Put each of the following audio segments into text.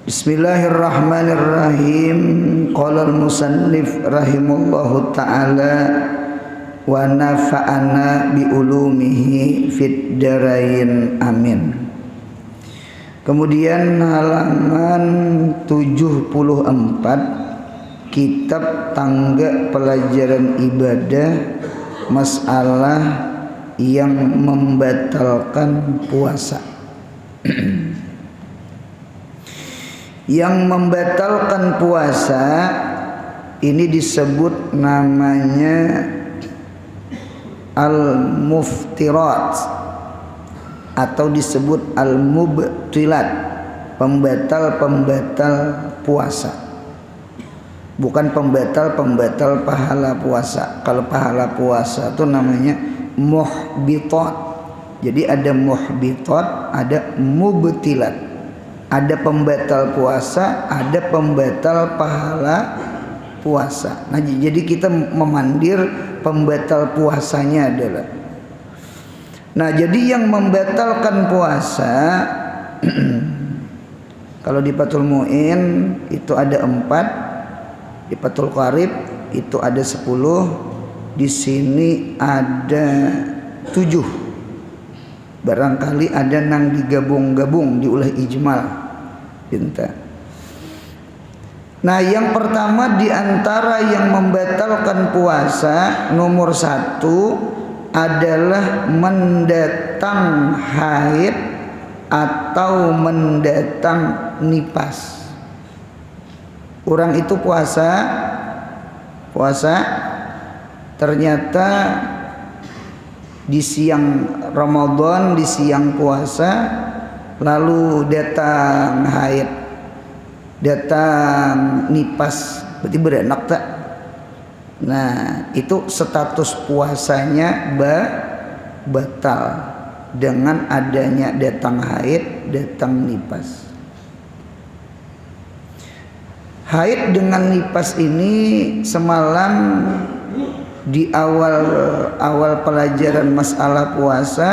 Bismillahirrahmanirrahim. Qala al-musannif rahimallahu ta'ala wa nafa'ana bi ulumihi fid darain amin. Kemudian halaman 74, kitab tangga pelajaran ibadah, masalah yang membatalkan puasa. Yang membatalkan puasa ini disebut namanya al-muftirat atau disebut al-mubtilat, pembatal-pembatal puasa. Bukan pembatal-pembatal pahala puasa. Kalau pahala puasa itu namanya muhbitat. Jadi ada muhbitat, ada mubtilat. Ada pembatal puasa, ada pembatal pahala puasa. Nah, jadi kita memandir pembatal puasanya adalah. Nah, jadi yang membatalkan puasa kalau di Fathul Mu'in itu ada 4, di Fathul Qarib itu ada 10, di sini ada 7. Barangkali ada nang digabung-gabung diulah ijmal pinta. Nah, yang pertama di antara yang membatalkan puasa nomor 1 adalah mendatang haid atau mendatang nipas. Orang itu puasa ternyata di siang Ramadan, di siang puasa, lalu datang haid, datang nipas, berarti beranak tak? Nah, itu status puasanya batal dengan adanya datang haid, datang nipas. Haid dengan nipas ini semalam di awal pelajaran masalah puasa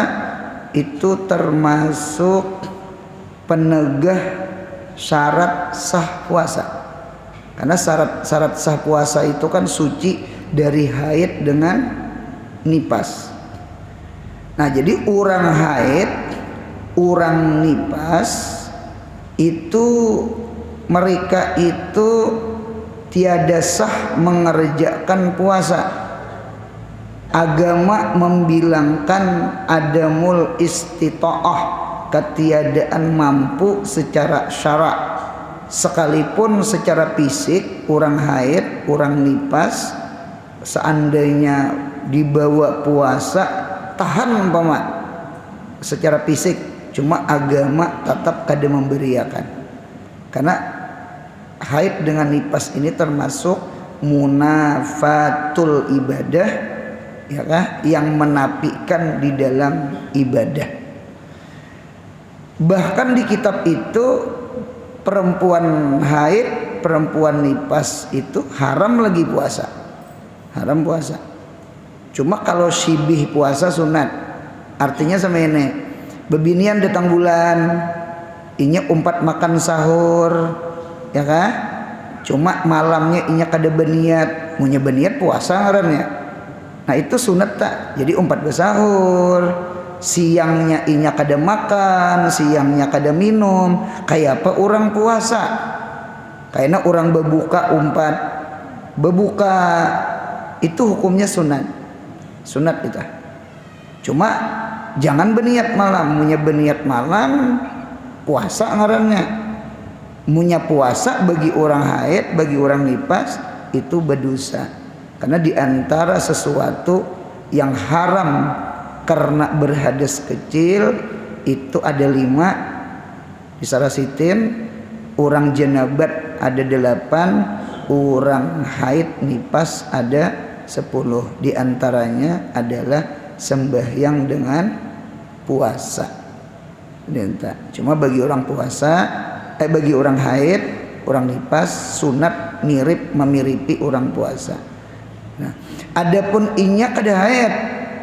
itu termasuk penegah syarat sah puasa. Karena syarat sah puasa itu kan suci dari haid dengan nipas. Nah, jadi orang haid, orang nipas itu mereka itu tiada sah mengerjakan puasa. Agama membilangkan adamul istita'ah, ketiadaan mampu secara syarak. Sekalipun secara fisik orang haid, orang nipas seandainya dibawa puasa tahan umpama secara fisik, cuma agama tetap kada memberiakan. Karena haid dengan nipas ini termasuk munafatul ibadah, ya kah? Yang menafikan di dalam ibadah. Bahkan di kitab itu perempuan haid, perempuan nipas itu haram lagi puasa. Haram puasa. Cuma kalau syibih puasa sunat. Artinya sama ini, bebinian datang bulan, inya umpat makan sahur, ya kah? Cuma malamnya inya kada beniat, munya beniat puasa ngarannya. Nah, itu sunat tak? Jadi umpat bersahur, siangnya inya kada makan, siangnya kada minum. Kayak apa orang puasa? Kayaknya orang berbuka umpat berbuka itu hukumnya sunat. Sunat itu. Cuma jangan berniat malam, munya berniat malam puasa ngarannya. Munya puasa bagi orang haid, bagi orang nipas itu berdosa. Karena diantara sesuatu yang haram karena berhadas kecil itu ada 5 disarasitin. Orang jenabat ada 8, orang haid nipas ada 10. Diantaranya adalah sembahyang dengan puasa. Cuma bagi orang puasa, bagi orang haid, orang nipas sunat mirip memiripi orang puasa. Nah, adapun inya kada haid,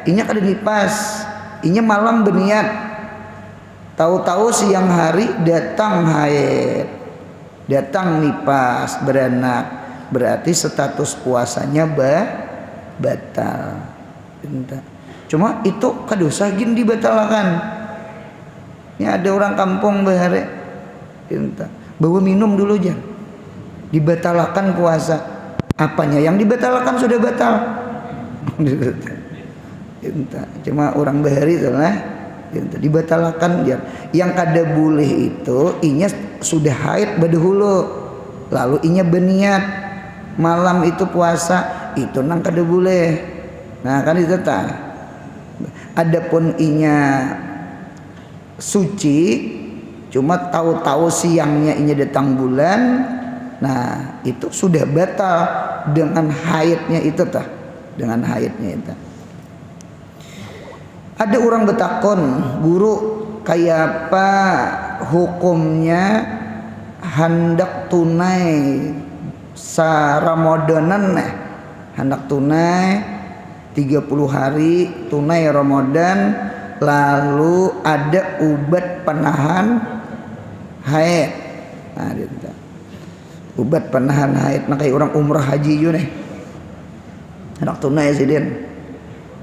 inya kada nipas, inya malam berniat, tahu-tahu siang hari datang haid. datang nipas beranak, berarti status puasanya batal. Cuma itu kadosa gin dibatalkan. Ini ada orang kampung bahare bawa minum dulu aja, dibatalkan puasa. Apanya yang dibatalkan sudah batal. Cuma orang bahari itu lah dibatalkan dia. Yang kada boleh itu inya sudah haid badahulu, lalu inya berniat malam itu puasa, itu nang kada boleh. Nah kan itu tak. Adapun inya suci, cuma tahu-tahu siangnya inya datang bulan, nah itu sudah batal dengan haidnya itu tah, dengan haidnya itu. Ada orang betakon, guru kayak apa hukumnya hendak tunai sa Ramadanan nih, hendak tunai 30 hari tunai Ramadan, lalu ada ubat penahan haid. Nah, gitu. Ubat penahan haid, nah kayak orang umrah haji juga nih, hendak tunai sih din.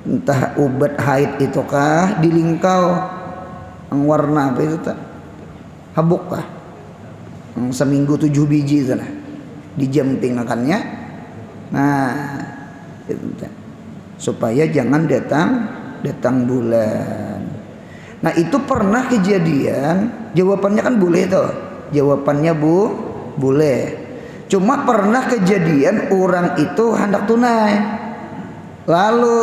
Entah ubat haid itu kah dilingkau ang warna apa itu tak habuk kah seminggu 7 biji sana dijamping makannya. Nah itu tak. Supaya jangan datang bulan. Nah itu pernah kejadian, jawabannya kan boleh tuh, jawabannya boleh. Cuma pernah kejadian orang itu hendak tunai, lalu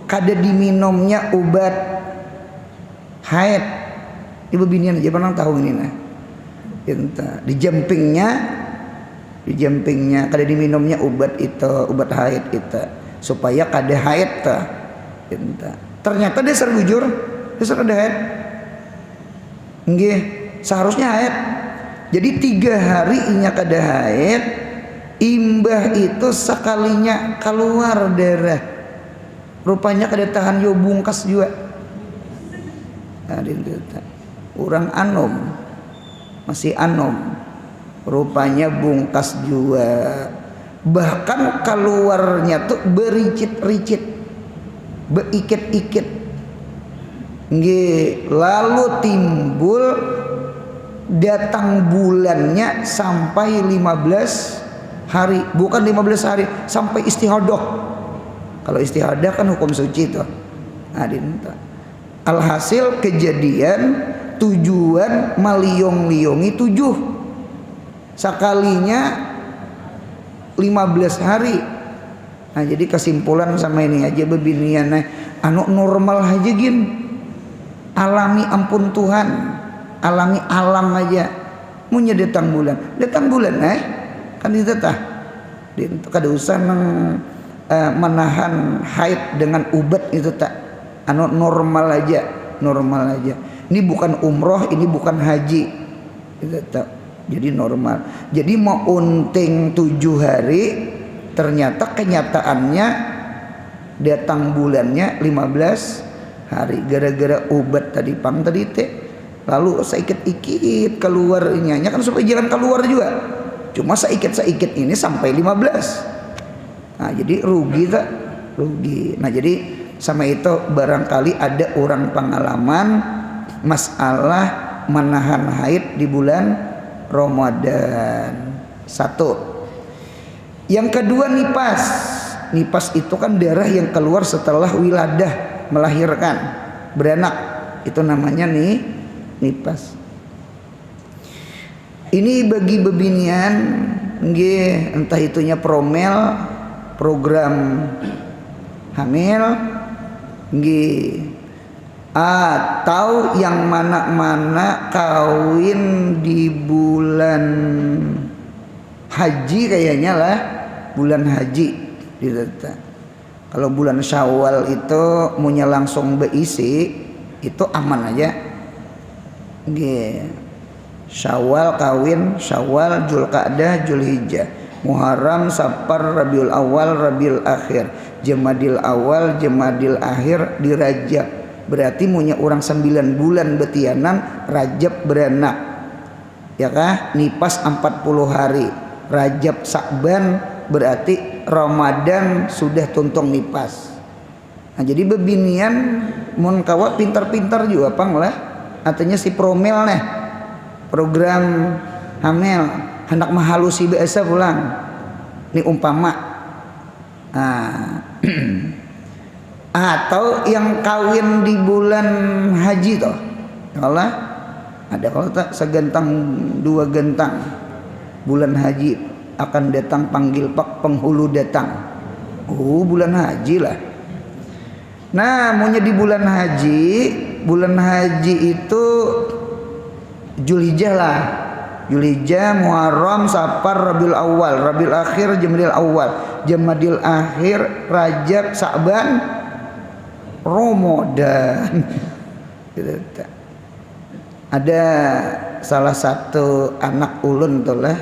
kada diminumnya obat haid. Ibu binian aja pernah tahu ini nah. Di jampingnya kada diminumnya obat itu, obat haid itu supaya kada haid ta. Ternyata dia bujur, dia kada haid. Nggih, seharusnya haid. Jadi 3 hari inya kada haid, imbah itu sekalinya keluar darah, rupanya kada tahan yo bungkas juga. Orang anom, masih anom, rupanya bungkas juga. Bahkan keluarnya tuh bericit-ricit, beikit-ikit. Nggih, lalu timbul datang bulannya sampai 15 hari, bukan 15 hari, sampai istihadah. Kalau istihadah kan hukum suci tuh. Nah, alhasil kejadian tujuan maliong-liungi 7, sekalinya 15 hari. Nah jadi kesimpulan sama ini aja bebinian anu normal aja gin, alami ampun Tuhan, alami alam aja. Munya datang bulan kan itu tah, kada usah menahan haid dengan ubat itu tak, anu normal aja. Ini bukan umroh, ini bukan haji, itu tak. Jadi normal. Jadi mau unting 7 hari, ternyata kenyataannya datang bulannya 15 hari gara-gara obat tadi pang tadi teh. Lalu seikit-ikit keluarnya kan supaya jangan keluar juga. Cuma seikit ini sampai 15. Nah, jadi rugi tak? Rugi. Nah, jadi sama itu barangkali ada orang pengalaman masalah menahan haid di bulan Ramadan. 1. Yang kedua nipas. Nipas itu kan darah yang keluar setelah wiladah, melahirkan, beranak. Itu namanya nipas. Ini bagi bebinian nggih, entah itunya promel, program hamil nggih, atau yang mana-mana kawin di bulan haji kayaknya lah, bulan haji gitu. Kalau bulan Syawal itu munya langsung beisi itu aman aja. Nggih. Syawal kawin, Syawal, Zulqa'dah, Zulhijjah, Muharram, Safar, Rabiul Awal, Rabiul Akhir, Jamadil Awal, Jamadil Akhir, di Rajab. Berarti punya orang 9 bulan betianan Rajab beranak. ya kah, nipas 40 hari. Rajab Sa'ban berarti Ramadan sudah tuntung nipas. Nah, jadi bebinian mun kawa pintar-pintar juga pang lah. Artinya si promil nih program hamil hendak mahalusi biasa pulang. Ini umpama atau yang kawin di bulan haji toh. Allah ada kalau tak segentang dua gentang bulan haji akan datang panggil pak penghulu datang. Oh bulan haji lah. Nah maunya di bulan haji itu Zulhijjah lah. Zulhijjah, Muharram, Safar, Rabiul Awal, Rabiul Akhir, Jamadil Awal, Jamadil Akhir, Rajab, Sa'ban, Ramadan. Ada salah satu anak ulun tuh lah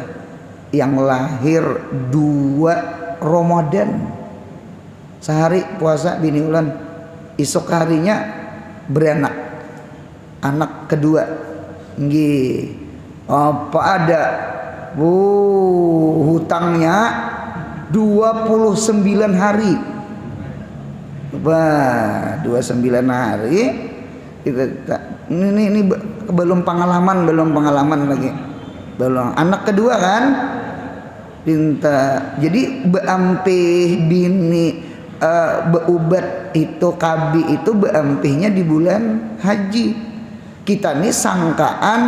yang lahir 2 Ramadan. Sehari puasa bini ulun, esok harinya beranak. Anak kedua. Nggih. Apa ada hutangnya 29 hari. Wah, 29 hari ini belum pengalaman lagi. Belum. Anak kedua kan pinta. Jadi beampih bini beubat itu kabi itu beampihnya di bulan haji. Kita nih sangkaan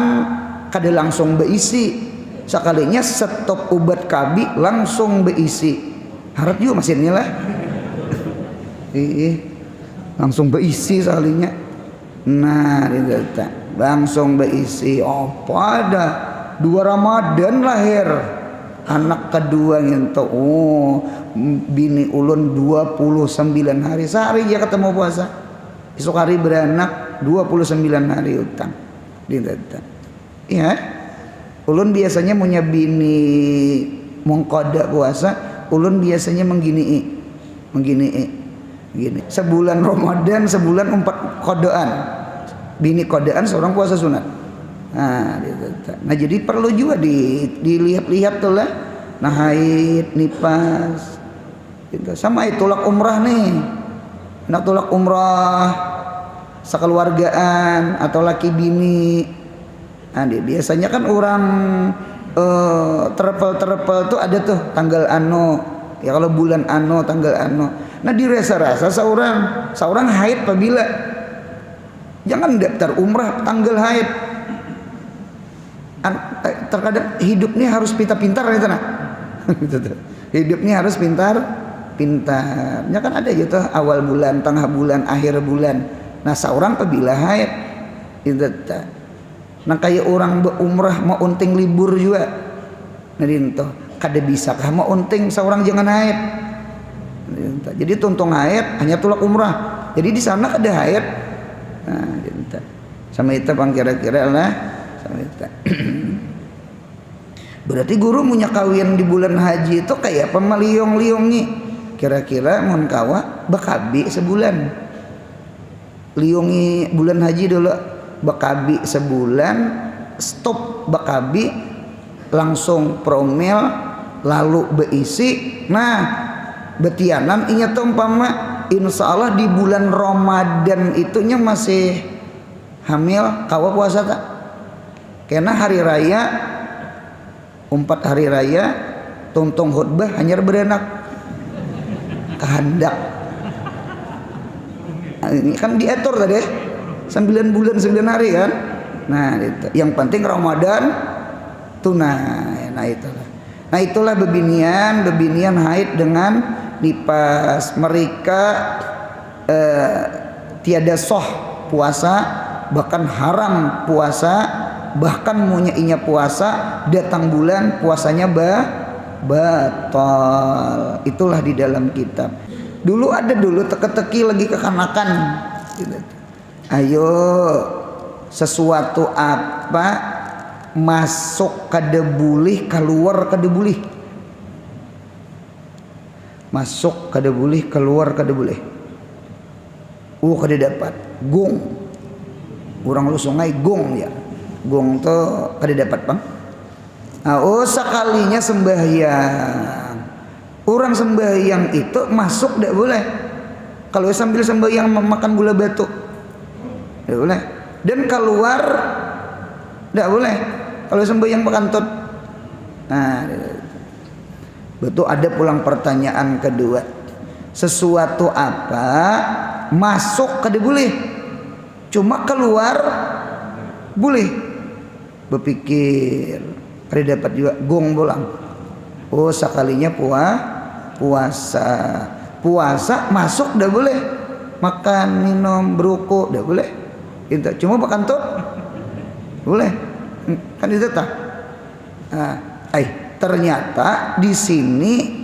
kada langsung beisi, sekalinya stop ubat kabi langsung beisi. Harap juga mesinnya lah. Langsung beisi sekalinya. Nah, langsung beisi. Apa ada 2 Ramadan lahir anak kedua gitu. Oh, bini ulun 29 hari sehari dia ketemu puasa. Esok hari beranak 29 hari utang. Ya, ulun biasanya punya bini mengkoda puasa, ulun biasanya menggini. Gini. Sebulan Ramadan, sebulan 4 kodaan. Bini kodaan seorang puasa sunat. Nah, jadi perlu juga dilihat-lihat tuh lah. Nah, haid, nipas. Gitu. Sama itu tolak umrah nih. Nak tolak umrah sekeluargaan atau laki bini. Nah, biasanya kan orang terpel tuh ada tuh tanggal ano. Ya kalau bulan ano, tanggal ano. Nah dirasa-rasa seorang haid apabila jangan daftar umrah tanggal haid. Terkadang hidupnya harus pintar-pintar gitu nah. Hidupnya harus pintar-pintarnya kan ada gitu awal bulan, tengah bulan, akhir bulan. Nah seorang apabila haid itu. Nah kayak orang berumrah mau unting libur juga. Nah dinto kada bisakah mau unting seorang jangan haid. Jadi tuntung haid hanya tulak umrah. Jadi di sana ada haid. Nah dinto. Sama itu bang kira-kira lah. Sama itu. Berarti guru punya kawin di bulan haji itu kayak pemaliong-liongi. Kira-kira mun kawa bakabi sebulan. Liungi bulan haji dulu. Bakabi sebulan, stop bakabi, langsung promil, lalu beisi. Nah, betianan ingat umpama insya Allah di bulan Ramadan itunya masih hamil, kawa puasa tak? Karena hari raya, 4 hari raya, tuntung khutbah hanya beranak kehendak. Ini kan diatur tadi. 9 bulan 9 hari kan. Nah itu. Yang penting Ramadan tunai. Nah itulah bebinian haid dengan nipas. Mereka tiada soh puasa, bahkan haram puasa, bahkan munyainya puasa datang bulan puasanya batal. Itulah di dalam kitab. Dulu ada teka-teki lagi kekanakan. Ayo sesuatu apa masuk kada boleh keluar kada boleh. Masuk kada boleh keluar kada boleh. Kada dapat gong. Orang lu sungai gong ya. Gong tuh kada dapat bang. Oh, sekalinya sembahyang. Orang sembahyang itu masuk tidak boleh. Kalau sambil sembahyang memakan gula batu, tidak boleh. Dan keluar tidak boleh. Kalau sembahyang bekantut. Nah, betul. Ada pulang pertanyaan kedua. Sesuatu apa masuk kada boleh, cuma keluar boleh. Berpikir ada dapat juga gong bolang. Oh, sekalinya puasa masuk dah boleh, makan minum berukuk dah boleh. Itu cuma bekantut boleh. Kan itu tak. Ternyata di sini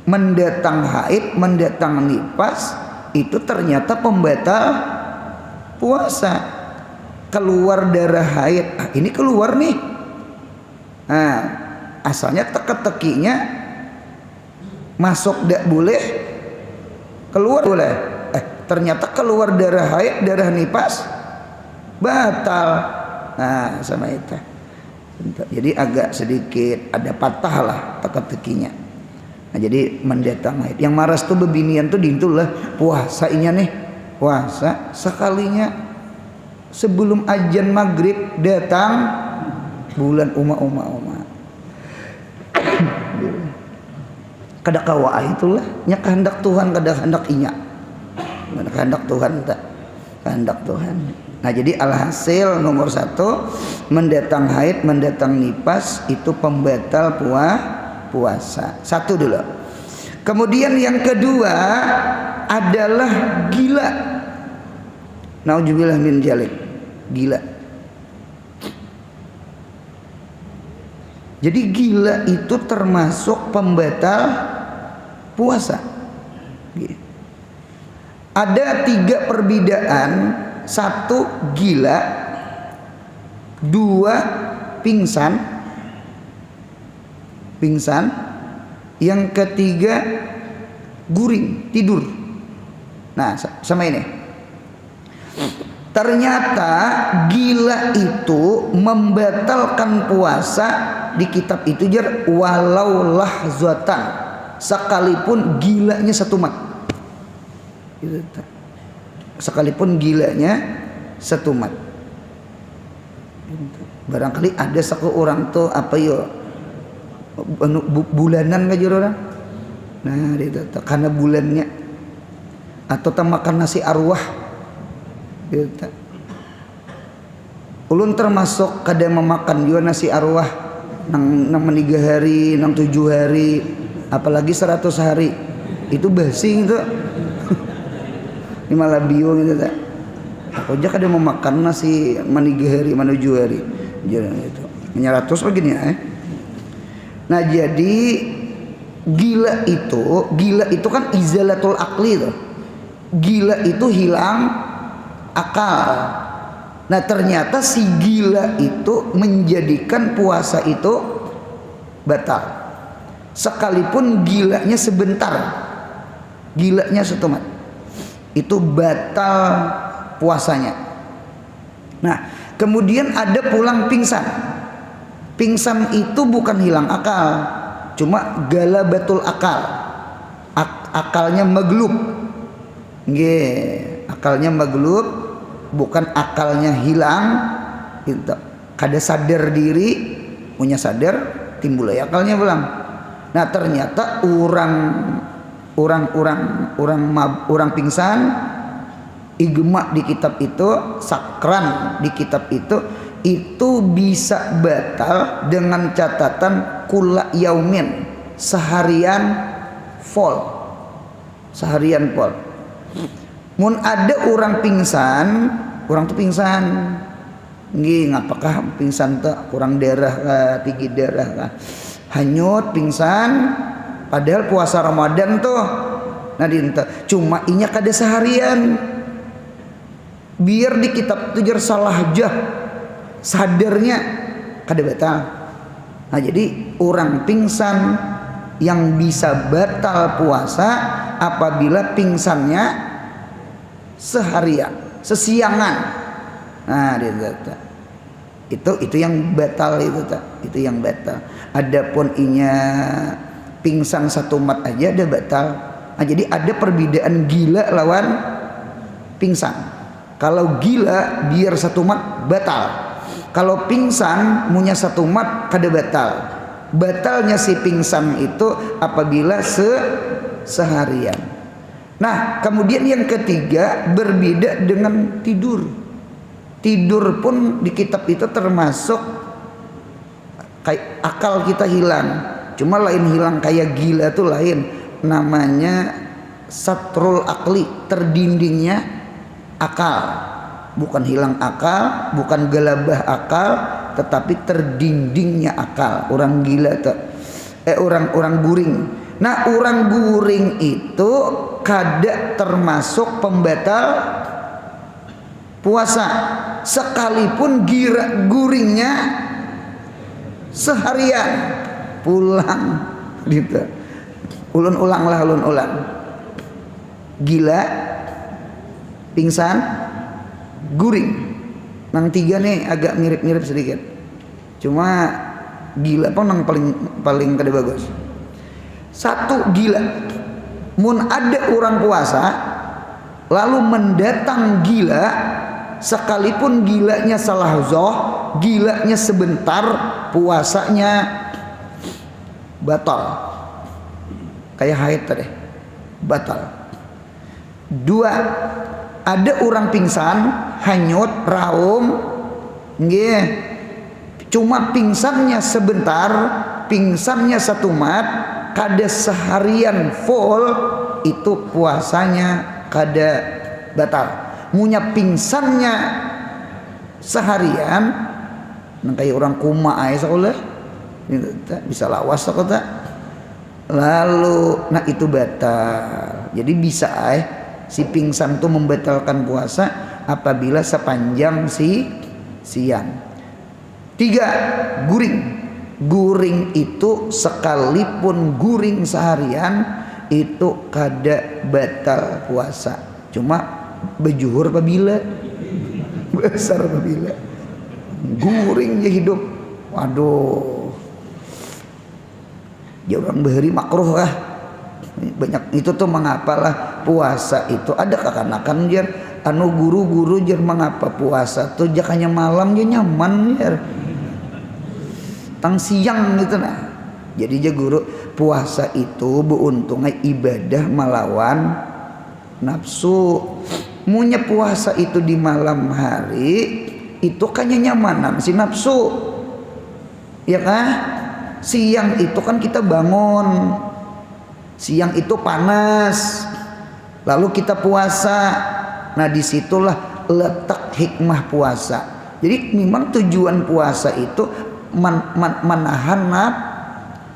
mendatang haid, mendatang nifas itu ternyata pembatal puasa. Keluar darah haid, ini keluar nih. Asalnya teka-tekinya masuk tidak boleh, keluar boleh. Ternyata keluar darah haid, darah nifas batal. Sama itu. Jadi agak sedikit ada patah lah teka-tekinya. Jadi mendatang haid. Yang maras tuh bebinian tuh dintulah puasa inya nih. Puasa sekalinya sebelum azan maghrib datang bulan uma. Kada kawa itulah nya kehendak Tuhan, kada kehendak inya. Kehendak Tuhan tak. Kehendak Tuhan. Nah, jadi alhasil nomor 1, mendatang haid, mendatang nifas itu pembatal puasa. 1 dulu. Kemudian yang kedua adalah gila. Nauzubillah min dzalik. Gila. Jadi gila itu termasuk pembatal puasa. Ada 3 perbedaan. 1 gila, 2 pingsan, yang ketiga guring, tidur. Nah, sama ini. Ternyata gila itu membatalkan puasa di kitab itu jar walau lahzatan, sekalipun gilanya 1 mat. Sekalipun gilanya 1 mat. Barangkali ada seorang tuh apa yo bulanan ngajur orang. Nah, itu karena bulannya atau makan nasi arwah. Gitu. Ulun termasuk kada memakan juga nasi arwah nang 3 hari, nang 7 hari, apalagi 100 hari. Itu basi gitu. Ini malah biung gitu tak. Aku aja kada mau makan nasi 3 hari, 7 hari. Jangan itu. 100 begini ya. Nah, jadi gila itu kan izalatul akli tuh. Gila itu hilang akal. Nah, ternyata si gila itu menjadikan puasa itu batal. Sekalipun gilanya sebentar. Gilanya 1 mat. Itu batal puasanya. Nah, kemudian ada pulang pingsan. Pingsan itu bukan hilang akal, cuma galabatul akal. Akalnya maglub. Nggih, akalnya maglub, bukan akalnya hilang. Itu kada sadar diri, punya sadar timbul akalnya pulang. Nah, ternyata orang pingsan, ijma di kitab itu, sakran di kitab itu bisa batal dengan catatan kula yaumin, seharian full. Mun ada orang tuh pingsan, nggih ngapakah pingsan tuh kurang darah kah, tinggi darah kah, hanyut pingsan. Padahal puasa Ramadan tuh, nah dinta cuma inya kada seharian. Biar di kitab itu jar salah jah, sadarnya kada batal. Nah, jadi orang pingsan yang bisa batal puasa apabila pingsannya seharian, sesiangan. Nah, dinta Itu yang batal itu tak. Itu yang batal. Adapun inya pingsan 1 mat aja ada batal. Nah, jadi ada perbedaan gila lawan pingsan. Kalau gila biar 1 mat batal. Kalau pingsan munya 1 mat kada batal. Batalnya si pingsan itu apabila seharian. Nah, kemudian yang ketiga berbeda dengan tidur. Tidur pun di kitab itu termasuk kayak akal kita hilang. Cuma lain hilang kayak gila tuh lain. Namanya satrul akli, terdindingnya akal. Bukan hilang akal, bukan gelabah akal, tetapi terdindingnya akal. Orang gila tuh. Orang guring. Nah, orang guring itu kada termasuk pembatal puasa, sekalipun guringnya seharian pulang gitu. Ulun ulang. Gila, pingsan, guring. Nang 3 nih agak mirip-mirip sedikit. Cuma gila pun nang paling kada bagus. 1 gila. Mun ada orang puasa lalu mendatang gila, sekalipun gilanya salah zoh, gilanya sebentar, puasanya batal. Kayak haid tadi, batal. 2, ada orang pingsan, hanyut, raung, nggih. Cuma pingsannya sebentar, pingsannya 1 mat, kada seharian full, itu puasanya kada batal. Munya pingsannya seharian, kayak orang kuma aja sekolah, bisa lawas sekolah. Lalu, nah itu batal. Jadi bisa si pingsan itu membatalkan puasa apabila sepanjang siang. 3, guring. Guring itu sekalipun guring seharian itu kada batal puasa. Cuma bejuhur apabila besar apabila guringnya hidup. Waduh, ya orang bahari makruh lah. Banyak itu tuh mengapalah puasa itu ada kekanakan jar anu guru-guru jar mengapa puasa tuh jakanya malam dia nyaman jar tang siang gitu nah. Jadi aja guru puasa itu beuntungnya ibadah melawan nafsu. Munya puasa itu di malam hari itu kan nyamanan si nafsu. Ya kan? Siang itu kan kita bangun. Siang itu panas. Lalu kita puasa. Nah, disitulah letak hikmah puasa. Jadi memang tujuan puasa itu menahan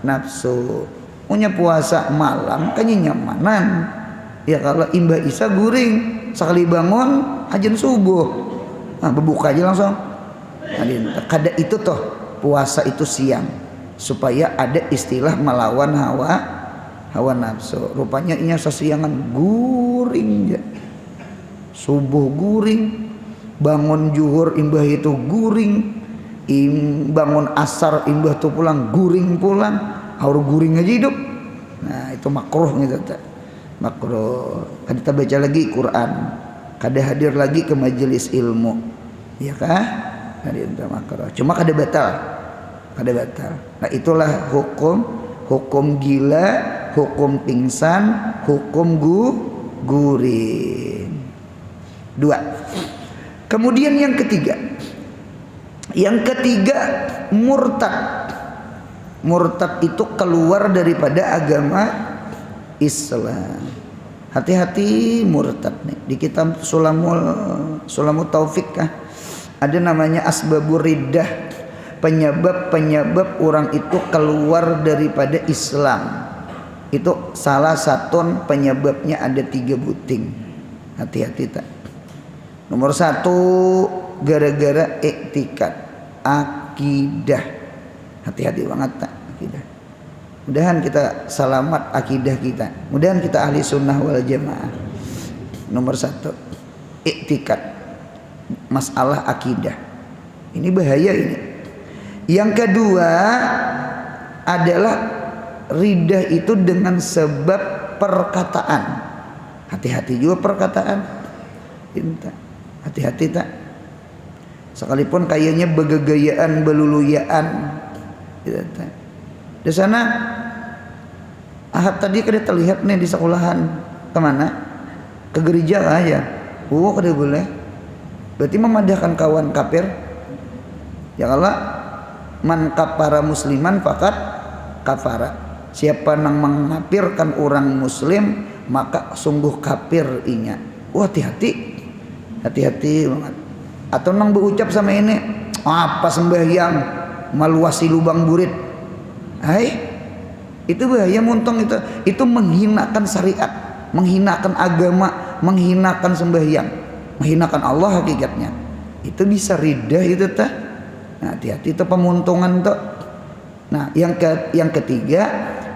nafsu. Punya puasa malam kan nyamanan. Ya kalau imbah isa guring, sekali bangun ajan subuh, nah berbuka aja langsung. Nah, kada itu toh puasa itu siang supaya ada istilah melawan hawa nafsu. Rupanya inya sesiangan guring ya. Subuh guring, bangun zuhur imbah itu guring, bangun asar imbah tuh pulang guring pulang, harus guring aja hidup. Nah itu makruh gitu tak. Makruh. Kan kita baca lagi Quran, kada hadir lagi ke majelis ilmu, ya kah? Hadir makruh. Cuma kada batal. Nah itulah hukum gila, hukum pingsan, hukum guring. 2. Kemudian yang ketiga murtad. Murtad itu keluar daripada agama Islam. Hati-hati murtad nih. Di kitab Sulamut Taufik ada namanya asbabur riddah, penyebab orang itu keluar daripada Islam. Itu salah satu penyebabnya ada 3 buting. Hati-hati tak. Nomor 1 gara-gara iktikad, akidah. Hati-hati banget tak akidah. Mudahan kita selamat akidah kita. Mudahan kita ahli sunnah wal jamaah. Nomor 1 iktikad, masalah akidah. Ini bahaya ini. Yang kedua adalah ridah itu dengan sebab perkataan. Hati-hati juga perkataan. Hati-hati tak. Sekalipun kayaknya begegayaan, beluluyaan. Di sana Ahad tadi kada terlihat nih di sekolahan. Kemana? Ke gereja aja. Kada boleh. Berarti memadahkan kawan kafir. Ya Allah, man kafara musliman fakat kafara. Siapa yang mengkafirkan orang muslim maka sungguh kafir inya. Hati-hati. Hati-hati banget. Atau nang berucap sama ini, apa sembahyang maluasi lubang burit. Itu bahaya muntong itu. Itu menghinakan syariat, menghinakan agama, menghinakan sembahyang, menghinakan Allah hakikatnya. Itu bisa ridah itu tah. Nah, hati-hati itu pemuntungan tuh. Nah, yang ketiga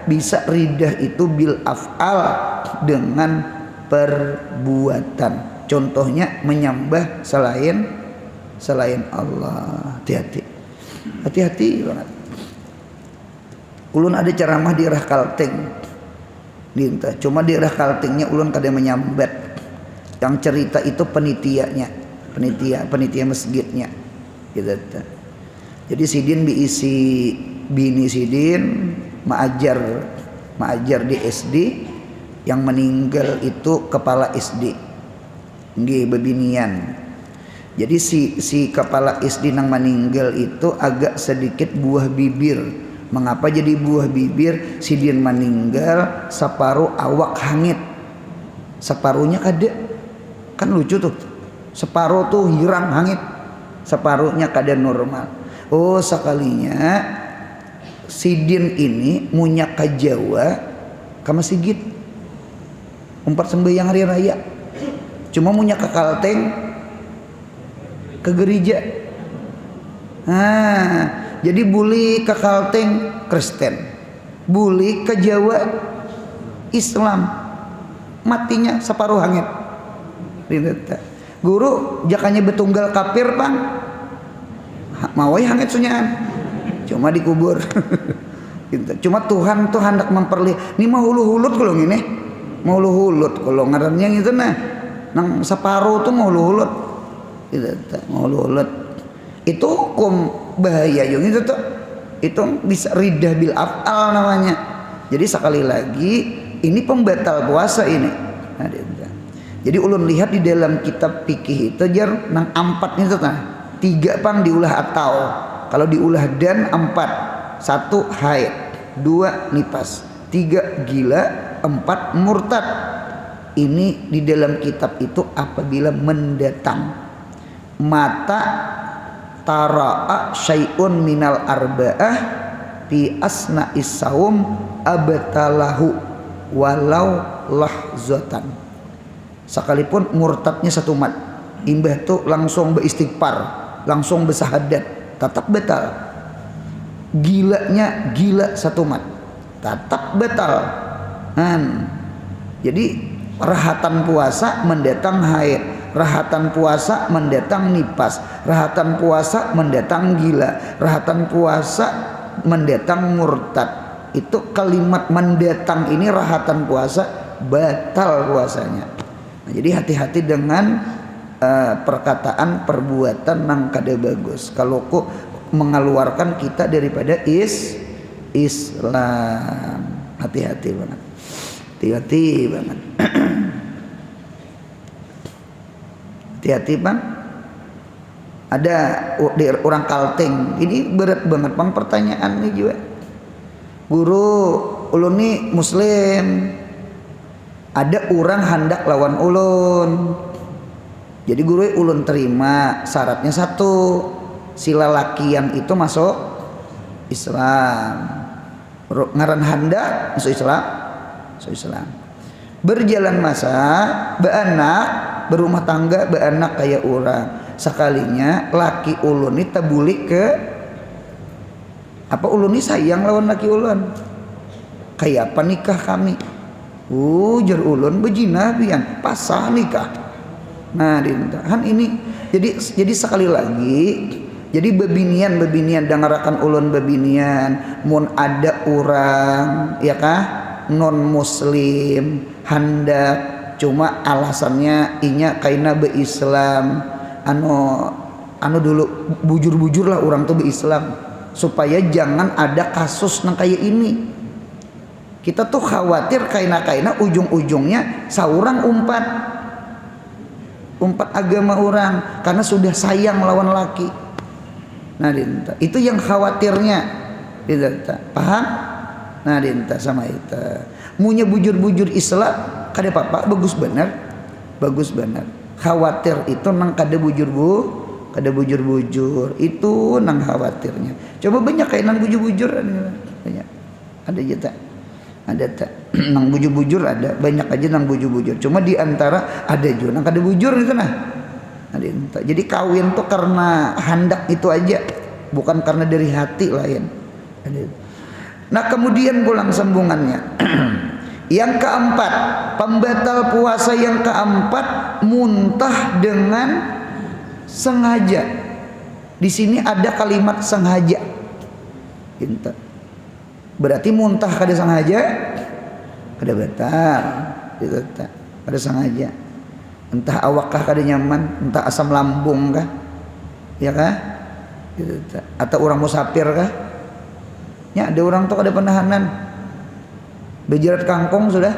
bisa ridah itu bil af'al dengan perbuatan. Contohnya menyembah selain Allah. Hati-hati. Hati-hati banget. Ulun ada ceramah di Rah Kalteng. Cuma di Rah Kaltengnya ulun kada menyambat. Yang cerita itu penitia masjidnya. Gitu. Jadi sidin diisi bini sidin maajar di SD, yang meninggal itu kepala SD. Nggih bebinian. Jadi si kepala SD nang meninggal itu agak sedikit buah bibir. Mengapa jadi buah bibir? Sidin meninggal separuh awak hangit, separuhnya kada. Kan lucu tuh. Separuh tuh hirang hangit, separuhnya kada normal. Oh, sekalinya sidin ini munya ka Jawa ka Sigit umpat sembahyang hari raya. Cuma munya ke Kalteng ke gereja. Jadi buli ke Kalteng Kristen, buli ke Jawa Islam, matinya separuh hangit. Guru jakanya betunggal kafir bang, mawai hangit sunyaan, cuma dikubur. Cuma Tuhan tuh hendak memperlihat. Ini mau hulu-hulut kalau gini, mau hulu-hulut kalau ngarannya gitu nah. Nang separuh tuh mau hulu-hulut. Mau hulu-hulut. Itu hukum bahaya yang itu tuh. Itu bisa ridah bil af'al namanya. Jadi sekali lagi ini pembatal puasa ini. Jadi ulun lihat di dalam kitab fikih itu jar nang 4 itu tah. 3 pang diulah atau. Kalau diulah dan 4. 1 haid, 2 nifas, 3 gila, 4 murtad. Ini di dalam kitab itu apabila mendatang mata tara'a syai'un minal arba'ah fi asna'is saum abtalahu walau lahzatan. Sekalipun murtadnya 1 mat, imbah tuh langsung beristighfar, langsung bersahadat, tetap batal. Gilanya gila 1 mat, tetap batal. Jadi rahatan puasa mendatang haid, rahatan puasa mendatang nifas, rahatan puasa mendatang gila, rahatan puasa mendatang murtad. Itu kalimat mendatang ini rahatan puasa batal puasanya. Nah, jadi hati-hati dengan perkataan perbuatan nang kada bagus. Kalau kok mengeluarkan kita daripada Islam, hati-hati banget. Hati-hati banget. Hati-hati bang. Ada orang Kalteng. Ini berat banget bang pertanyaan ini juga. Guru, ulun nih Muslim. Ada orang hendak lawan ulun. Jadi guru ulun terima syaratnya 1, si lelakian itu masuk Islam. Ngaran hendak masuk Islam. Islam. Berjalan masa, beanak, berumah tangga, beanak kayak orang. Sekalinya laki ulun ini tabulik ke apa ulun ini sayang lawan laki ulun. Kayak apa nikah kami? Jar ulun bejina pian, pasah nikah. Nah, dintahan ini. Jadi sekali lagi Jadi bebinian dengarakan ulun bebinian mun ada orang ya kah non muslim hendak cuma alasannya inya kaina be Islam anu dulu bujur-bujur lah orang tuh be Islam supaya jangan ada kasus nang kayak ini. Kita tuh khawatir kaina ujung-ujungnya saurang umpat agama orang karena sudah sayang lawan laki. Nah dinta itu yang khawatirnya dinta paham. Nah dinta sama itu munya bujur-bujur Islam kada apa-apa bagus benar khawatir itu nang kada bujur-bujur itu nang khawatirnya. Coba banyak kayak nang bujur-bujur banyak ada aja tak ada tak nang bujur-bujur ada banyak aja nang bujur-bujur cuma diantara ada juga nang kada bujur itu nah. Jadi kawin tuh karena hendak itu aja bukan karena dari hati lain. Nah kemudian pulang sambungannya yang keempat pembatal puasa yang keempat muntah dengan sengaja. Di sini ada kalimat sengaja. Berarti muntah kada sengaja kada batal. Kada sengaja. Entah awakkah kada nyaman, entah asam lambung kah, ya kah? Atau orang musafir kah? Ya ada orang tuh kada penahanan, bejerat kangkung sudah,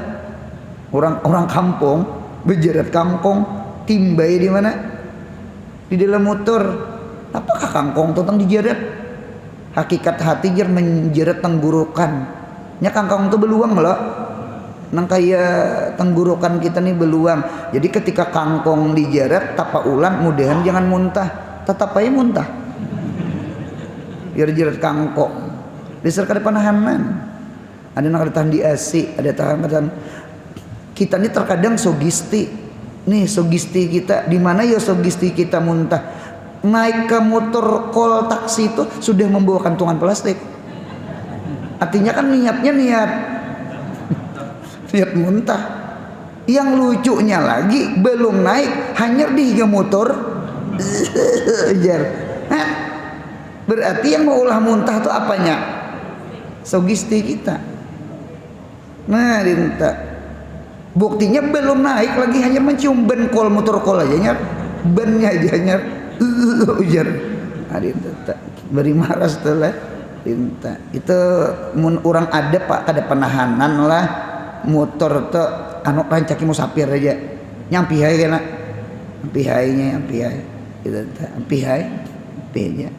orang kampung bejerat kangkung, timbai di mana? Di dalam motor. Apakah kangkung tuh tang dijerat? Hakikat hati jer menjerat tenggorokan. Nya kangkung tuh beluang loh. Nang kayak tenggorokan kita nih beluang. Jadi ketika kangkong dijarat tapa ulang mudahan jangan muntah. Tetap aja muntah. Biar jerat kangkong. Dasar kada panahanan. Ada nang kada tahan di asi, ada tahan. Kita nih terkadang sogisti. Nih sogisti kita di mana ya sogisti kita muntah. Naik ke motor kol taksi itu sudah membawa kantongan plastik. Artinya kan niatnya niat muntah. Yang lucunya lagi belum naik hanya di motor berarti yang mau ulah muntah itu apanya? Sogisti kita. Nah dinta buktinya belum naik lagi hanya mencium ban kol motor kol aja nyar bannya aja nyar ujar dinta beri marah setelah dinta itu mun orang ada pak kada penahanan lah motor tuh anu rancaki musafir aja nyampihai kena nyampihainya gitu nyampihai aja.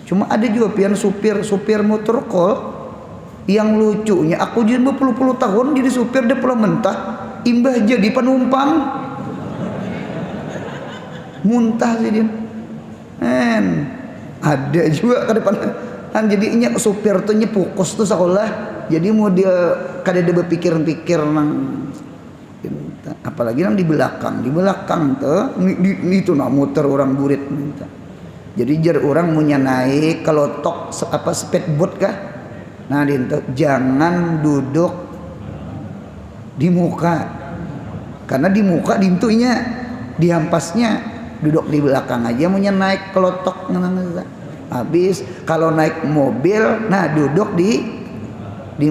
Cuma ada juga pian supir motor kol yang lucunya aku jadi berpuluh-puluh tahun jadi supir dia pulang mentah imbah jadi penumpang muntah sih dia ada juga ke depan kan jadinya supir tuh nyepukus tuh sekolah. Jadi mau dia kada dia berpikir-pikir nang apalagi nang di belakang tuh itu nak muter orang burit minta. Jadi jar orang punya naik kalau tok apa speedboat kah? Nah dinta jangan duduk di muka. Karena di muka dintunya dihampasnya duduk di belakang aja punya naik kelotok habis kalau naik mobil nah duduk di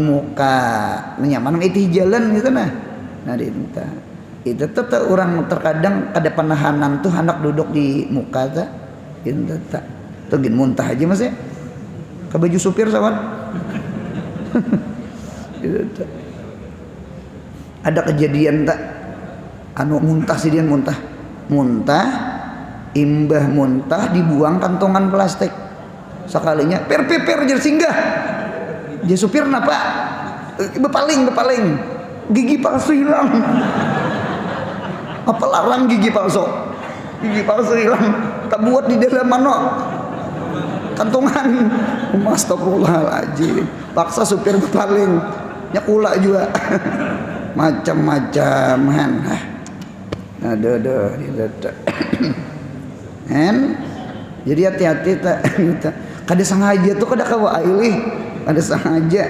muka nyaman itu jalan gitu nah dinta itu tetap orang terkadang ada penahanan tuh hendak duduk di muka tak dinta tuh gin muntah aja mas ya ke baju supir sawan ada kejadian tak anu muntah sih dia muntah imbah muntah dibuang kantongan plastik sekalinya per jadi singgah dia supir napa bepaling gigi palsu hilang apa larang gigi palsu hilang tak buat di dalam mana kantongan astagfirullahaladzim paksa supir bepaling nyakula juga macam-macam ada jadi hati-hati tak kada sengaja tuh kada kawa ailih ada sengaja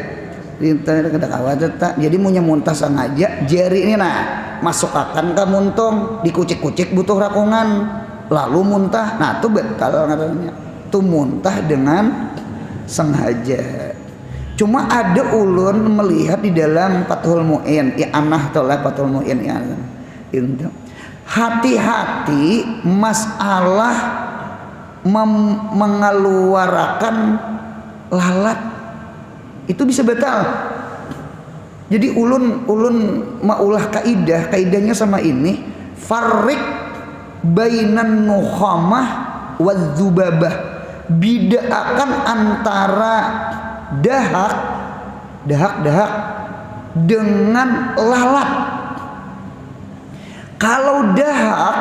kada kawa tak jadi punya muntah sengaja jari ini nah masuk akan ka muntung dikucik-kucik butuh rakungan lalu muntah, nah itu batal ngarannya. Itu muntah dengan sengaja. Cuma ada ulun melihat di dalam Fathul Mu'in, ya anah taulah Fathul Mu'in ya. Hati-hati masalah mengeluarkan lalat itu bisa batal. Jadi ulun maulah kaidahnya sama ini, farrik bainan nukhamah wadzubabah, bidaakan antara dahak dengan lalat. Kalau dahak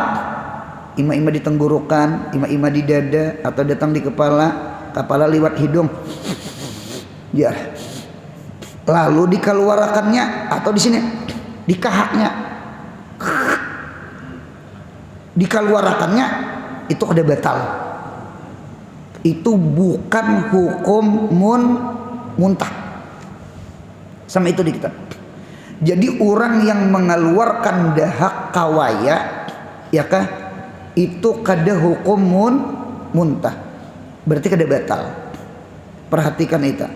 ima-ima di tenggorokan, ima-ima di dada atau datang di kepala liwat hidung, ya. Lalu dikeluarkannya atau di sini di kahaknya, dikeluarkannya itu ada batal. Itu bukan hukum muntah. Sama itu di kitab. Jadi orang yang mengeluarkan dahak kawaya, ya kah? Itu kada hukum muntah. Berarti kada batal. Perhatikan itu.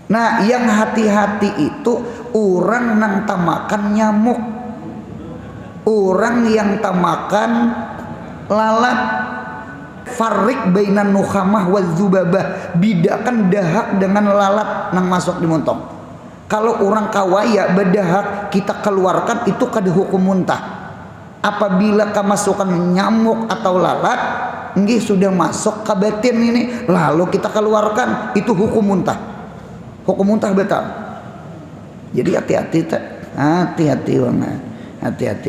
Nah, yang hati-hati itu orang yang tamakan nyamuk, orang yang tamakan lalat. Farrik bainan nukhamah wadzubabah, bidakan dahak dengan lalat nang masuk di montong. Kalau orang kawaya berdahak kita keluarkan itu kada hukum muntah. Apabila kemasukan nyamuk atau lalat nggih sudah masuk ke batin ini lalu kita keluarkan, itu hukum muntah. Hukum muntah batal. Jadi hati-hati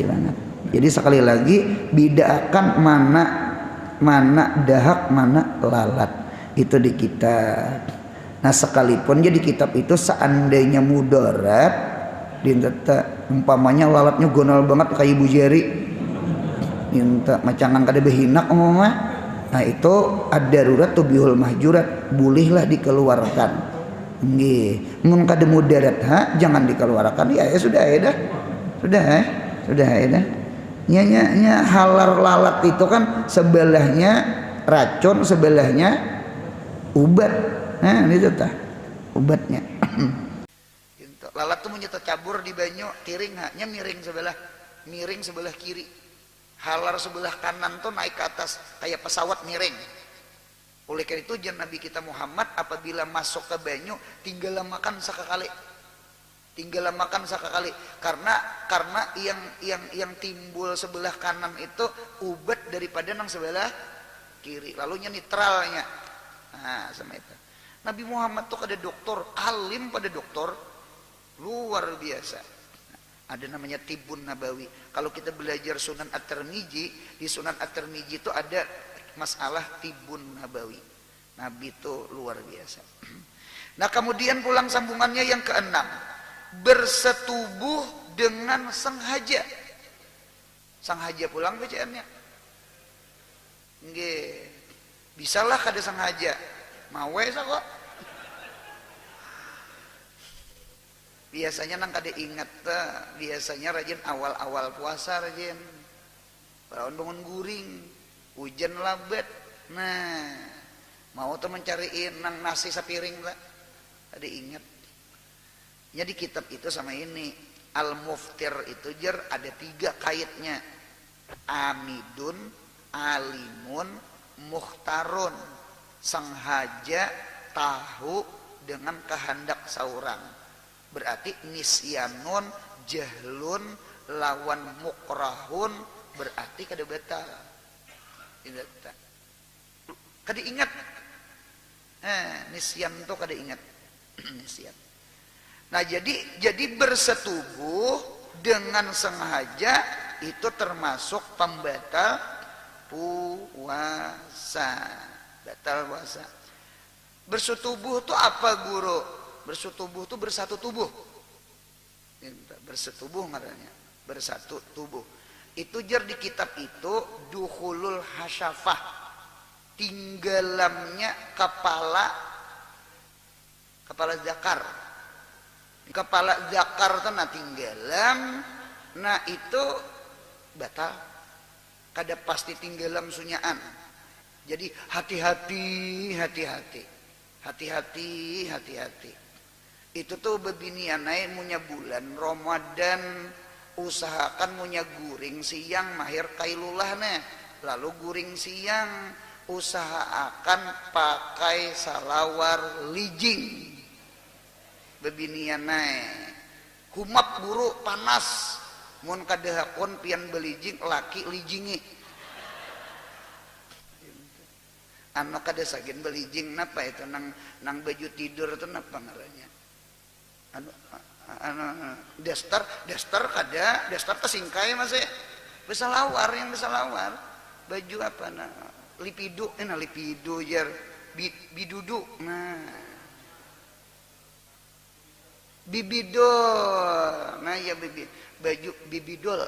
banget. Jadi sekali lagi bedakan mana dahak mana lalat itu di kitab. Nah sekalipun jadi kitab itu seandainya mudarat dinta umpamanya lalatnya gonal banget kayak ibu jari minta macangan kada behinak ngomongnya, nah itu ad-darurat tubihul mahjurat, bolehlah dikeluarkan. Nggih, mun kada mudarat jangan dikeluarkan. Ya sudah ya dah. Nya halar lalat itu kan sebelahnya racun, sebelahnya ubat. Nah itu tah ubatnya. Lalat tuh punya tercabur di banyu tiring, nya miring sebelah kiri. Halar sebelah kanan tuh naik ke atas kayak pesawat miring. Oleh karena itu jan Nabi kita Muhammad apabila masuk ke banyu tinggal makan sekali. Karena yang timbul sebelah kanan itu ubat daripada nang sebelah kiri, lalu nya netralnya. Nah sama itu Nabi Muhammad tuh ada dokter alim, pada dokter luar biasa. Ada namanya Tibun Nabawi. Kalau kita belajar Sunan At-Tirmidzi, di Sunan At-Tirmidzi itu ada masalah Tibun Nabawi. Nabi itu luar biasa. Nah kemudian pulang sambungannya yang keenam, bersetubuh dengan sengaja. Sengaja pulang bacaannya. Nggih. Bisalah kada sengaja. Mawe kok. Biasanya nang kada ingat biasanya rajin awal-awal puasa rajin. Bangun guring, hujan labat. Nah, mau tuh mencariin nang nasi sapiring lah. Kada ingat. Jadi kitab itu sama ini Al-Muftir itu ada 3 kaitnya, amidun, alimun, mukhtarun. Sengaja tahu dengan kehendak seorang, berarti nisyanun, jahlun, lawan mukrahun, berarti kada batal. Kada ingat. Nisyan itu kada ingat. Nisyan. Nah jadi bersetubuh dengan sengaja itu termasuk pembatal puasa, batal puasa. Bersetubuh itu apa guru? Bersetubuh itu bersatu tubuh. Bersetubuh katanya, bersatu tubuh. Itu jar di kitab itu dukhulul hasyafah, tinggalamnya kepala zakar. Kepala zakar itu tinggalan, nah itu batal. kada pasti tinggalam sunyaan. Jadi hati-hati, hati-hati, hati-hati, hati-hati. Itu tuh bebinianai munya bulan Ramadan, usahakan munya guring siang mahir kailulah nih. Lalu guring siang usahakan pakai salawar lijing. Bebinianai humap buru panas, mun kadehakon pian belijing laki lijingi. Anu kada sagen belijing napa itu nang baju tidur itu napa ngarannya? Anu daster kada, daster tersingkai masih besalawar yang besalawar. Baju apa nah lipido, lipido jar bidudu. Nah. Bibidol. Nah ya baju bibidol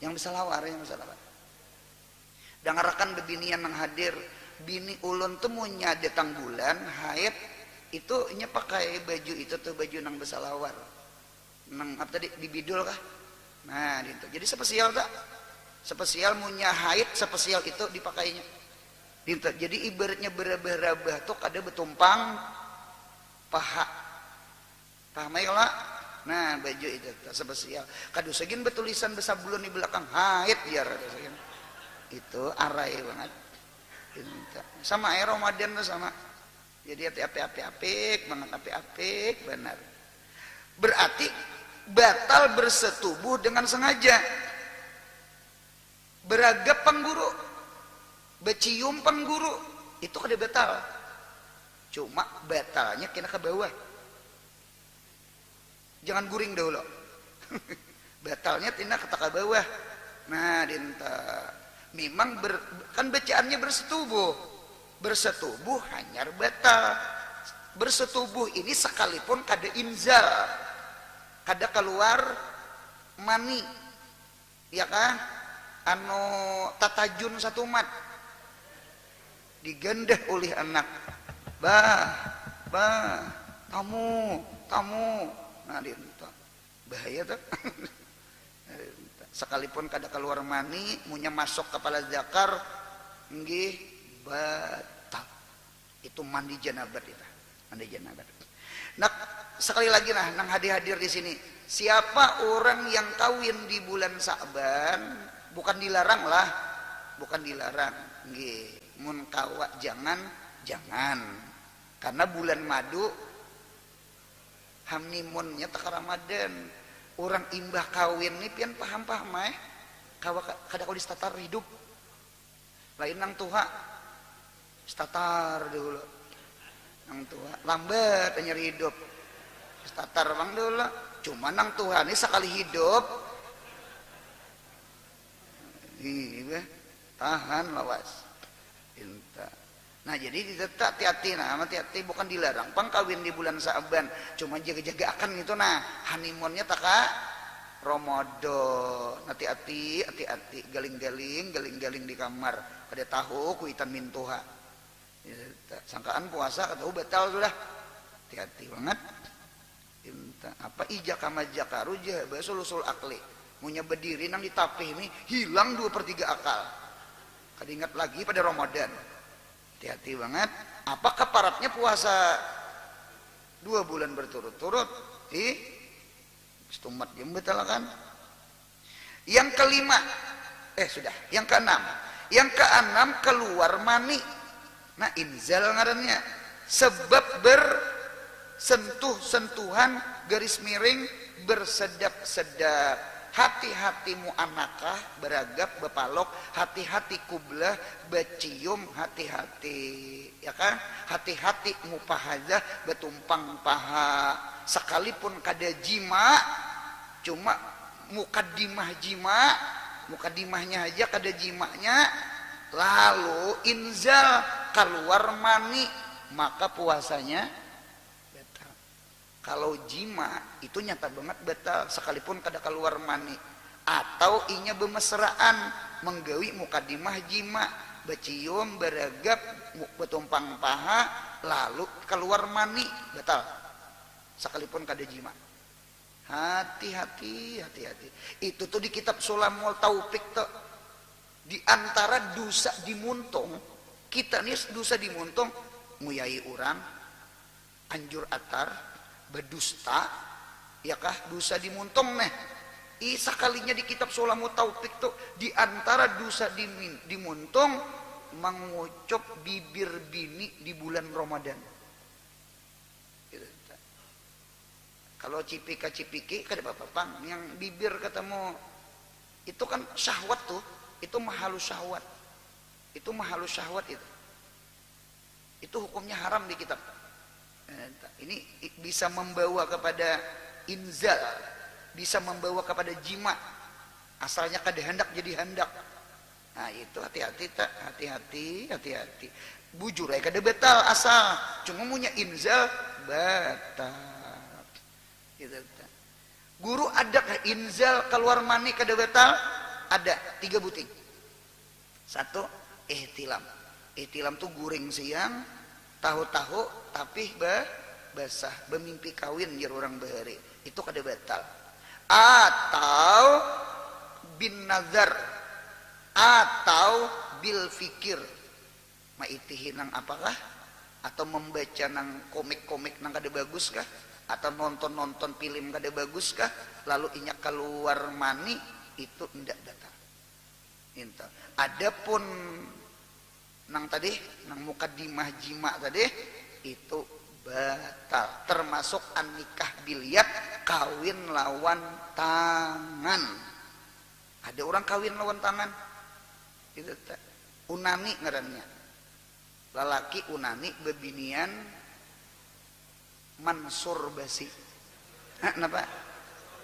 yang besalawar, yang besalawar. Dangarakan bebinian nang hadir bini ulun temunya datang bulan haid itu nya pakai baju itu tuh baju nang besalawar nang apa tadi bibidol kah. Nah gitu. Jadi spesial tak spesial munya haid spesial itu dipakainya gitu. Jadi ibaratnya berabah-rabah tuh kada betumpang paha lah. Nah baju itu spesial kadu segin betulisan besablon di belakang haid ya itu arai banget. Sama air Ramadan tuh sama. Jadi hati-hati apik banget, apik benar. Berarti batal bersetubuh dengan sengaja. Beragap pengguru, becium pengguru, itu kada batal. Cuma batalnya kena ke bawah. Jangan guring dahulu. Batalnya tina ke bawah. Nah, dinta memang kan bacaannya bersetubuh hanyar batal. Bersetubuh ini sekalipun kada inzal, kada keluar mani, ya kan? Anu tatajun satu mat digendah oleh anak, tamu, nah dia bahaya tuh. Sekalipun kada keluar mani munya masuk kepala zakar nggih batal. Itu mandi janabat itu. Mandi janabat. Nah, sekali lagi nang hadir di sini, siapa orang yang kawin di bulan Sa'ban bukan dilarang lah, bukan dilarang. Nggih, mun kawa jangan. Karena bulan madu honeymoonnya tak Ramadan. Orang imbah kawin ini pian paham kada kau distatar hidup lain nang tuha statar dulu nang tuha lambat nyari hidup statar bang dulu cuma nang tuha ini sekali hidup iya tahan lawas inta. Nah jadi ditetap hati-hati, hati-hati bukan dilarang pangkawin di bulan Sa'ban, cuma jaga-jaga akan gitu nah honeymoonnya taka Ramadan. Hati-hati, galing-galing di kamar kada tahu kuitan mintuha. Sangkaan puasa kata batal sudah. Hati-hati banget. Apa ijaka majaka ruja bahasa usul akli. Munya berdiri nang ditapih ini hilang 2/3 akal. Kada ingat lagi pada Ramadan. Hati-hati banget. Apakah paratnya puasa 2 bulan berturut-turut? Setumat yang betul kan? Yang kelima, yang keenam. Yang keenam keluar mani. Nah inzal ngarannya. Sebab bersentuhan garis miring bersedap-sedap. Hati-hati mu'anakah beragap bepalok, hati-hati kublah becium, hati-hati ya kan, hati-hati mupahazah betumpang paha sekalipun kada jima, cuma mukadimahnya aja kada jimanya lalu inzal keluar mani maka puasanya batal. Kalau jima itu nyata banget batal sekalipun kada keluar mani atau inya bemesraan menggawi mukadimah jima becium beragap betumpang paha lalu keluar mani batal sekalipun kada jima. Hati-hati itu tuh di kitab Sulamul Taufik tuh Di antara dosa dimuntung, kita nih dosa dimuntung, nguyai orang, anjur atar, berdusta, ya kah dosa dimuntung nih. Sakalinya di kitab Sulamu Taufik tuh di antara dosa dimuntung mengucap bibir bini di bulan Ramadan. Gitu. Kalau cipika-cipiki kada apa-apa, yang bibir katamu itu kan syahwat tuh. Itu mahalus syahwat. Itu mahalus syahwat itu. Itu hukumnya haram di kitab. Ini bisa membawa kepada inzal, bisa membawa kepada jima. Asalnya kada hendak jadi hendak. Nah, itu hati-hati tak, hati-hati. Bujur ya kada batal asal, cuma punya inzal batal. Gitu. Guru ada inzal keluar mani kada batal? Ada 3 buting. 1, ihtilam. Ihtilam tuh guring siang, tahu-tahu tapi basah, bermimpi kawin jar orang bahari. Itu kada batal. Atau bin nazar, atau bil fikir. Maitihi nang apakah? Atau membaca nang komik-komik nang kada bagus kah? Atau nonton-nonton film kada bagus kah? Lalu inyak keluar mani, itu tidak batal. Itu. Adapun nang tadi, nang mukadimah jima tadi, itu batal. Termasuk an-nikah biliat, kawin lawan tangan. Ada orang kawin lawan tangan. Itu unani ngarannya. Lalaki unani bebinian mansurbasi. Kenapa?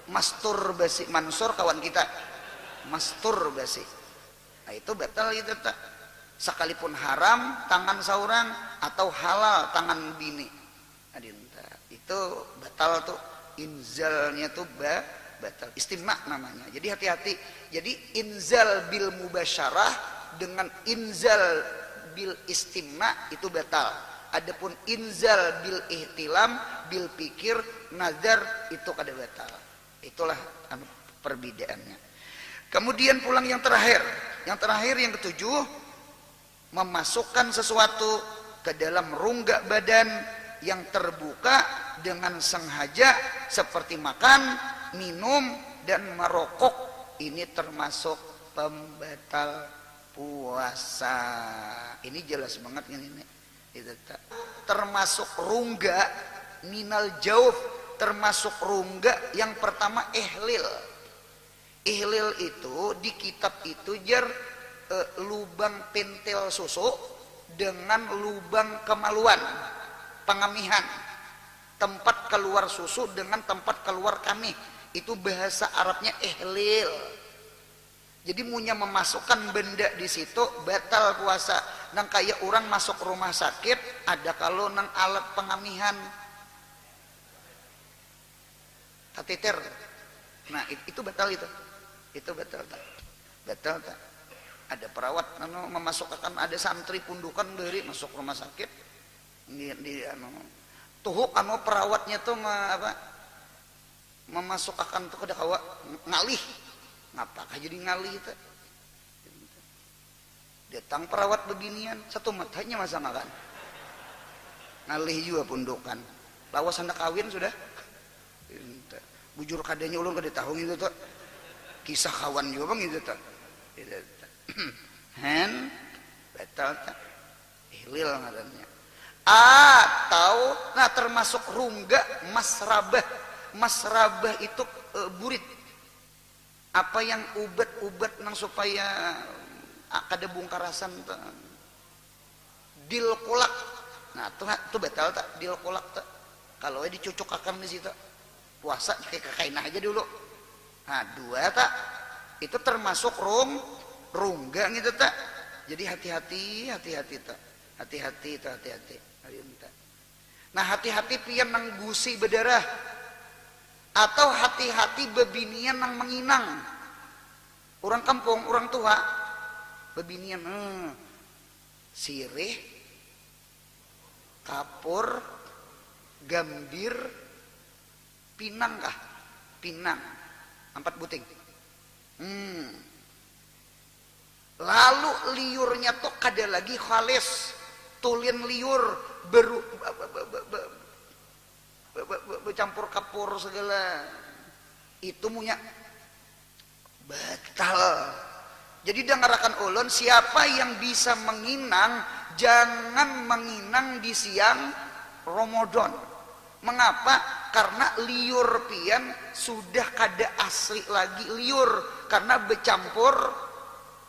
Masturbasi. Mansur kawan kita. Masturbasi. Nah, itu batal itu tak. Sekalipun haram tangan seorang atau halal tangan bini. Adinta. Itu batal tuh. Inzalnya tuh batal. Istimna namanya. Jadi hati-hati. Jadi inzal bil mubasyarah dengan inzal bil istimna itu batal. Adapun inzal bil ihtilam bil pikir nazar itu kada batal. Itulah perbedaannya. Kemudian pulang yang terakhir. Yang terakhir yang ketujuh, memasukkan sesuatu ke dalam rongga badan yang terbuka dengan sengaja seperti makan, minum dan merokok. Ini termasuk pembatal puasa. Ini jelas banget ini. Itu termasuk rongga minal jauf, termasuk rongga yang pertama ihlil. Ihlil itu di kitab itu jar lubang pentil susu dengan lubang kemaluan, pengamihan, tempat keluar susu dengan tempat keluar kamih. Itu bahasa Arabnya ihlil. Jadi munya memasukkan benda di situ batal puasa. Nang kayak orang masuk rumah sakit ada kalau nang alat pengamihan kateter. Nah itu batal itu. Itu batal tak? Batal tak? Ada perawat memasukkan, ada santri pundukan dari masuk rumah sakit di tuhuk perawatnya tuh memasukkan tuh ke kawa ngalih. Ngapakah jadi ngalih itu? Datang perawat beginian, satu matanya masa makan. Ngalih juga pundukan. Lawas hendak kawin sudah. Bujur kadanya ulun kada tahu itu tuh. Kisah kawan juga bang itu tuh. Hen batal tak? Ihlil ngarannya. Atau nah termasuk rongga masrabah. Masrabah itu burit. Apa yang ubat-ubat nang supaya kada bungkarasan dil kolak. Nah tuh batal tak dil kolak tak. Kalau dicucuk akan di situ puasa kayak kainah aja dulu. Nah 2 tak itu termasuk rongga gitu tak. Jadi hati-hati tak. Hati-hati. Nah hati-hati pian nang gusi berdarah. Atau hati-hati bebinian nang menginang. Orang kampung, orang tua bebinian sirih, kapur, gambir, pinang kah? Pinang 4 buting. lalu liurnya tuh kada lagi khalis tulin liur bercampur kapur segala itu punya batal. Jadi dengarakan ulun, siapa yang bisa menginang jangan menginang di siang Ramadan. Mengapa? Karena liur pian sudah kada asli lagi liur karena bercampur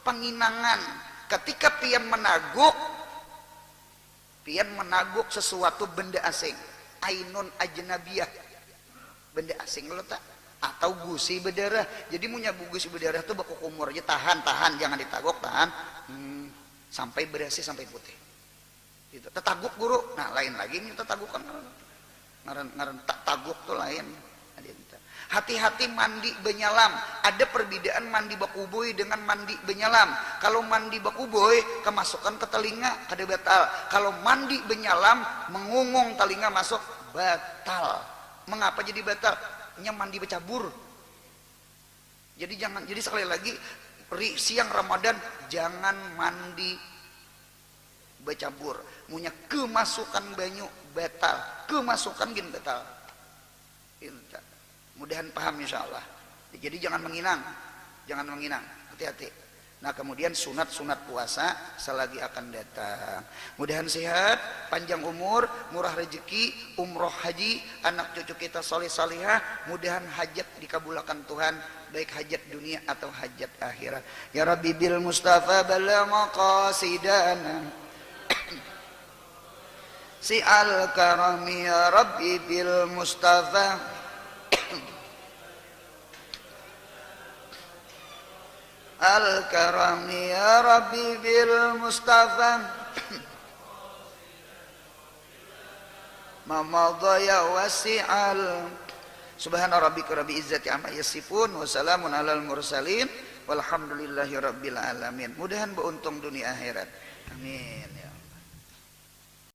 penginangan. Ketika pian menaguk sesuatu benda asing, ainun ajnabiyah, benda asing lo tak, atau gusi berdarah. Jadi punya gusi berdarah tuh baku kumur aja, tahan jangan ditaguk, tahan sampai bersih sampai putih. Gitu. Tetaguk guru, nah lain lagi ini tetaguk kan ngaran tak taguk tuh lain. Hati-hati mandi benyalam. Ada perbedaan mandi bakuboy dengan mandi benyalam. Kalau mandi bakuboy kemasukan ke telinga kada batal. Kalau mandi benyalam mengungung telinga masuk batal. Mengapa jadi batal? Nya mandi bercabur. Jadi sekali lagi siang Ramadan jangan mandi bercabur. Munya kemasukan banyu batal, kemasukan gin batal. Mudahan paham insyaallah. Jadi jangan menginang, hati-hati. Nah kemudian sunat puasa selagi akan datang. Mudahan sehat, panjang umur, murah rezeki, umroh haji, anak cucu kita soleh solihah. Mudahan hajat dikabulkan Tuhan, baik hajat dunia atau hajat akhirat. Ya Rabbi bil Mustafa bala maqasidana. Si al-karami ya Rabbi bil Mustafa al-karami ya Rabbi bil Mustafa mamadaya wasi'al. Subhana rabbika rabbil izzati amma yasifun wa salamun alal mursalin walhamdulillahi rabbil alamin. Mudahan beruntung dunia akhirat. Amin ya.